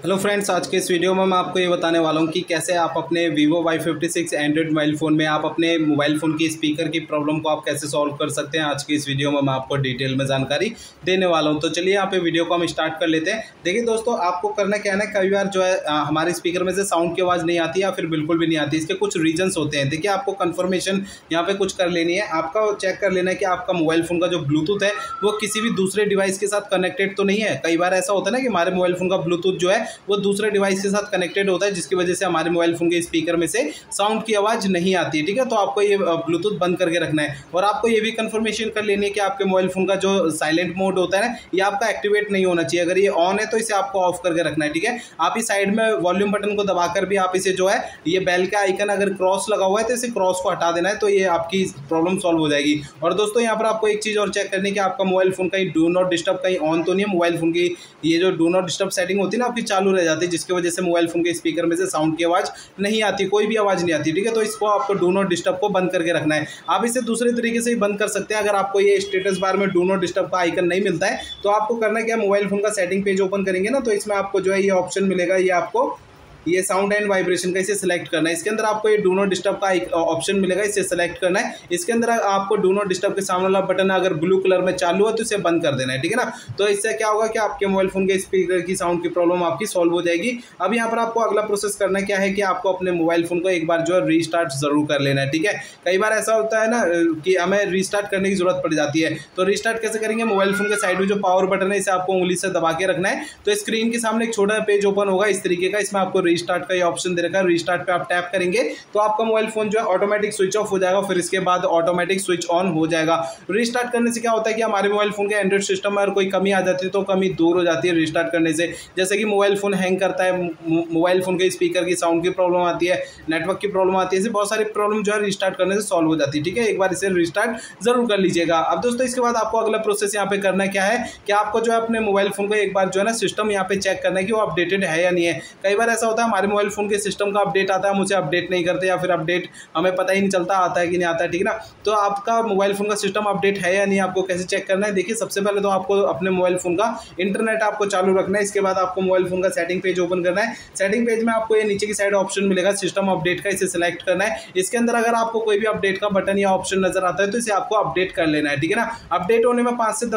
Hello friends, आज के इस वीडियो में मैं आपको ये बताने वाला हूँ कि कैसे आप अपने Vivo Y56 Android mobile phone में आप अपने मोबाइल फ़ोन की स्पीकर की प्रॉब्लम को आप कैसे सॉल्व कर सकते हैं। आज के इस वीडियो में मैं आपको डिटेल में जानकारी देने वाला हूँ। तो चलिए यहाँ पे वीडियो को हम स्टार्ट कर लेते हैं। देखिए दोस्तों, आपको करना क्या है ना, कई बार जो है हमारे स्पीकर में से साउंड की आवाज़ नहीं आती या फिर बिल्कुल भी नहीं आती। इसके कुछ रीजन्स होते हैं। देखिए, आपको कन्फर्मेशन यहाँ पर कुछ कर लेनी है। आपका चेक कर लेना है कि आपका मोबाइल फ़ोन का जो ब्लूटूथ है वो किसी भी दूसरे डिवाइस के साथ कनेक्टेड तो नहीं है। कई बार ऐसा होता है ना कि हमारे मोबाइल फ़ोन का ब्लूटूथ जो है वो दूसरे डिवाइस के साथ कनेक्टेड होता है, जिसकी वजह से हमारे मोबाइल फोन के स्पीकर में से साउंड की आवाज नहीं आती है। ठीक है, तो आपको ये ब्लूटूथ बंद करके रखना है और आपको ये भी कंफर्मेशन कर लेनी है कि आपके मोबाइल फोन का जो साइलेंट मोड होता है ना, ये आपका एक्टिवेट नहीं होना चाहिए। अगर ये ऑन है तो इसे आपको ऑफ करके रखना है। ठीक है, आप इस साइड में वॉल्यूम बटन को दबाकर भी आप इसे जो है ये बेल का आइकन अगर क्रॉस लगा हुआ है तो इसे क्रॉस को हटा देना है, तो ये आपकी प्रॉब्लम सॉल्व हो जाएगी। और दोस्तों, यहाँ पर आपको एक चीज़ और चेक करनी है कि आपका मोबाइल फोन कहीं डू नॉट डिस्टर्ब कहीं ऑन तो नहीं है। मोबाइल फोन की ये जो डू नॉट डिस्टर्ब सेटिंग होती है ना, आपकी चालू रह जाती है, जिसकी वजह से मोबाइल फोन के स्पीकर में से साउंड की आवाज़ नहीं आती, कोई भी आवाज़ नहीं आती। ठीक है, तो इसको आपको डू नॉट डिस्टर्ब को बंद करके रखना है। आप इसे दूसरे तरीके से ही बंद कर सकते हैं। अगर आपको ये स्टेटस बार में डू नॉट डिस्टर्ब का आइकन नहीं मिलता है तो आपको करना क्या, मोबाइल फोन का सेटिंग पेज ओपन करेंगे ना, तो इसमें आपको जो है ये ऑप्शन मिलेगा, ये आपको ये साउंड एंड वाइब्रेशन का, इसे सिलेक्ट करना है। इसके अंदर आपको ये डू नॉट डिस्टर्ब का एक ऑप्शन मिलेगा, इसे सिलेक्ट करना है। इसके अंदर आपको डू नॉट डिस्टर्ब के सामने वाला बटन अगर ब्लू कलर में चालू है तो इसे बंद कर देना है। ठीक है ना, तो इससे क्या होगा कि आपके मोबाइल फोन के स्पीकर की साउंड की प्रॉब्लम आपकी सॉल्व हो जाएगी। अब यहाँ पर आपको अगला प्रोसेस करना क्या है कि आपको अपने मोबाइल फोन को एक बार जो है रीस्टार्ट जरूर कर लेना है। ठीक है, कई बार ऐसा होता है ना कि हमें रीस्टार्ट करने की जरूरत पड़ जाती है, तो रीस्टार्ट कैसे करेंगे, मोबाइल फोन के साइड में जो पावर बटन है इसे आपको उंगली से दबा के रखना है। तो स्क्रीन के सामने एक छोटा पेज ओपन होगा इस तरीके का, इसमें आपको रीस्टार्ट का ये ऑप्शन दे रखा है। रीस्टार्ट पे आप टैप करेंगे तो आपका मोबाइल फोन जो है ऑटोमेटिक स्विच ऑफ हो जाएगा, फिर इसके बाद ऑटोमेटिक स्विच ऑन हो जाएगा। रीस्टार्ट करने से क्या होता है कि हमारे मोबाइल फोन के एंड्रॉइड सिस्टम में अगर कोई कमी आ जाती है तो कमी दूर हो जाती है रीस्टार्ट करने से। जैसे कि मोबाइल फोन हैंग करता है, मोबाइल फोन के स्पीकर की साउंड की प्रॉब्लम आती है, नेटवर्क की प्रॉब्लम आती है, ऐसी बहुत सारी प्रॉब्लम जो है रीस्टार्ट करने से सॉल्व हो जाती है। ठीक है, एक बार इसे रीस्टार्ट जरूर कर लीजिएगा। अब दोस्तों, इसके बाद आपको अगला प्रोसेस यहाँ पे करना क्या है कि आपको जो है अपने मोबाइल फोन को एक बार जो है ना सिस्टम यहाँ पे चेक करना है कि वो अपडेटेड है या नहीं है। कई बार ऐसा होता है हमारे मोबाइल फोन के सिस्टम का अपडेट आता है, मुझे अपडेट नहीं करते या फिर अपडेट हमें पता ही नहीं चलता आता है कि नहीं आता है। ठीक है ना, तो आपका मोबाइल फोन का सिस्टम अपडेट है या नहीं, आपको कैसे चेक करना है। देखिए, सबसे पहले तो आपको अपने मोबाइल फोन का इंटरनेट आपको चालू रखना है। इसके बाद आपको मोबाइल फोन का सेटिंग पेज ओपन करना है। सेटिंग पेज में आपको ये नीचे की साइड ऑप्शन मिलेगा सिस्टम अपडेट का, इसे सिलेक्ट करना है। इसके अंदर अगर आपको कोई भी अपडेट का बटन या ऑप्शन नजर आता है तो इसे आपको अपडेट कर लेना है। ठीक है ना, अपडेट होने में 5 से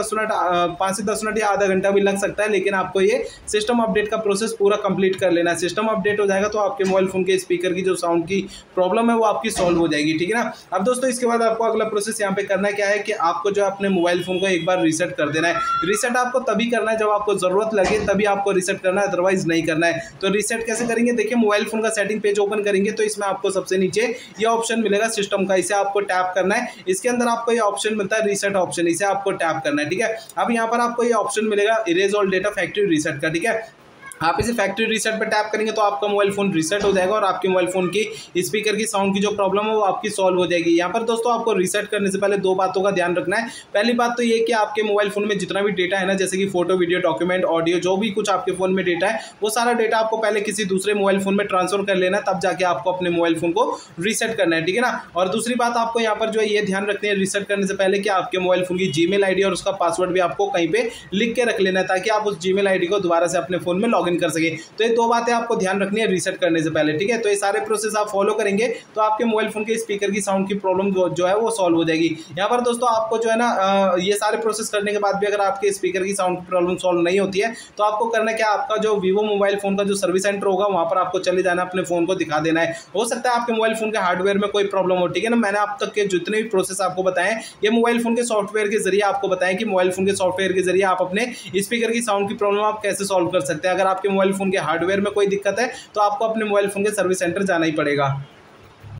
10 मिनट या आधा घंटा भी लग सकता है, लेकिन आपको ये सिस्टम अपडेट का प्रोसेस पूरा कंप्लीट कर लेना है। सिस्टम अपडेट हो जाएगा तो आपके मोबाइल फोन के स्पीकर की जो साउंड की प्रॉब्लम है वो आपकी सॉल्व हो जाएगी। ठीक है ना, अब दोस्तों, इसके बाद आपको अगला प्रोसेस यहाँ पे करना क्या है कि आपको जो अपने मोबाइल फोन को एक बार रीसेट कर देना है। रीसेट आपको तभी करना है जब आपको जरूरत लगे, तभी आपको रीसेट करना है, अदरवाइज नहीं करना है। तो रीसेट कैसे करेंगे, देखिए, मोबाइल फोन का सेटिंग पेज ओपन करेंगे तो इसमें आपको सबसे नीचे ये ऑप्शन मिलेगा सिस्टम का, इसे आपको टैप करना है। इसके अंदर आपको ये ऑप्शन मिलता है रीसेट ऑप्शन, इसे आपको टैप करना है। ठीक है, अब यहाँ पर आपको ये ऑप्शन मिलेगा erase all data factory reset का। ठीक है, आप इसे फैक्ट्री रीसेट पर टैप करेंगे तो आपका मोबाइल फोन रीसेट हो जाएगा और आपके मोबाइल फोन की स्पीकर की साउंड की जो प्रॉब्लम है वो आपकी सॉल्व हो जाएगी। यहाँ पर दोस्तों, आपको रीसेट करने से पहले दो बातों का ध्यान रखना है। पहली बात तो ये कि आपके मोबाइल फोन में जितना भी डेटा है ना, जैसे कि फोटो, वीडियो, डॉक्यूमेंट, ऑडियो, जो भी कुछ आपके फोन में डेटा है वो सारा डेटा आपको पहले किसी दूसरे मोबाइल फोन में ट्रांसफर कर लेना है, तब जाके आपको अपने मोबाइल फोन को रीसेट करना है। ठीक है ना, और दूसरी बात आपको यहाँ पर जो है ये ध्यान रखनी है रीसेट करने से पहले कि आपके मोबाइल फोन की जीमेल आईडी और उसका पासवर्ड भी आपको कहीं पे लिख के रख लेना है, ताकि आप उस जीमेल आईडी को दोबारा से अपने फोन में लॉग इन कर सके। तो ये दो बातें आपको ध्यान रखनी है रीसेट करने से पहले। ठीक है, तो ये सारे प्रोसेस आप फॉलो करेंगे तो आपके मोबाइल फोन के स्पीकर की साउंड की प्रॉब्लम जो है वो सॉल्व हो जाएगी। यहाँ पर दोस्तों, आपको जो है ना ये सारे प्रोसेस करने के बाद भी अगर आपके स्पीकर की साउंड की प्रॉब्लम सॉल्व नहीं होती है तो आपको करना क्या, आपका जो वीवो मोबाइल फोन का जो सर्विस सेंटर होगा वहां पर आपको चले जाना, अपने फोन को दिखा देना है। हो सकता है आपके मोबाइल फोन के हार्डवेयर में कोई प्रॉब्लम हो। ठीक है ना, मैंने आप तक के जितने भी प्रोसेस आपको बताएं ये मोबाइल फोन के सॉफ्टवेयर के जरिए आपको बताएं कि मोबाइल फोन के सॉफ्टवेयर के जरिए आप अपने स्पीकर की साउंड की प्रॉब्लम आप कैसे सॉल्व कर सकते हैं। अगर आपके मोबाइल फोन के हार्डवेयर में कोई दिक्कत है तो आपको अपने मोबाइल फोन के सर्विस सेंटर जाना ही पड़ेगा।